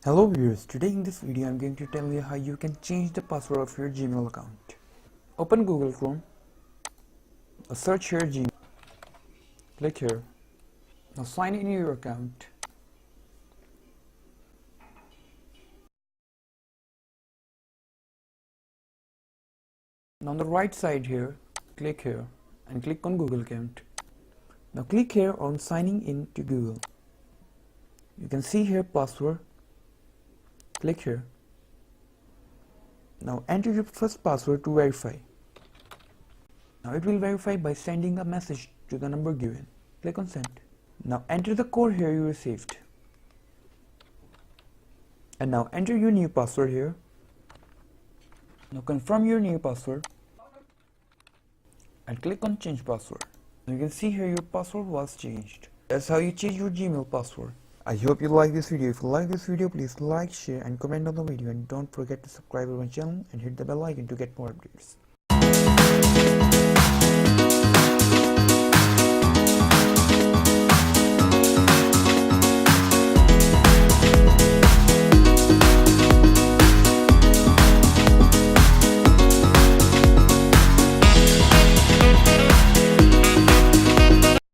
Hello viewers, today in this video I am going to tell you how you can change the password of your Gmail account. Open Google Chrome, search here Gmail, click here, now sign in your account. Now on the right side here, click here and click on Google account. Now click here on signing in to Google. You can see here password. Click here. Now enter your first password to verify. Now it will verify by sending a message to the number given. Click on send. Now enter the code here you received. And now enter your new password here. Now confirm your new password and click on change password. Now you can see here your password was changed. That's how you change your Gmail password. I hope you like this video. If you like this video, please like, share and comment on the video, and don't forget to subscribe to my channel and hit the bell icon to get more updates.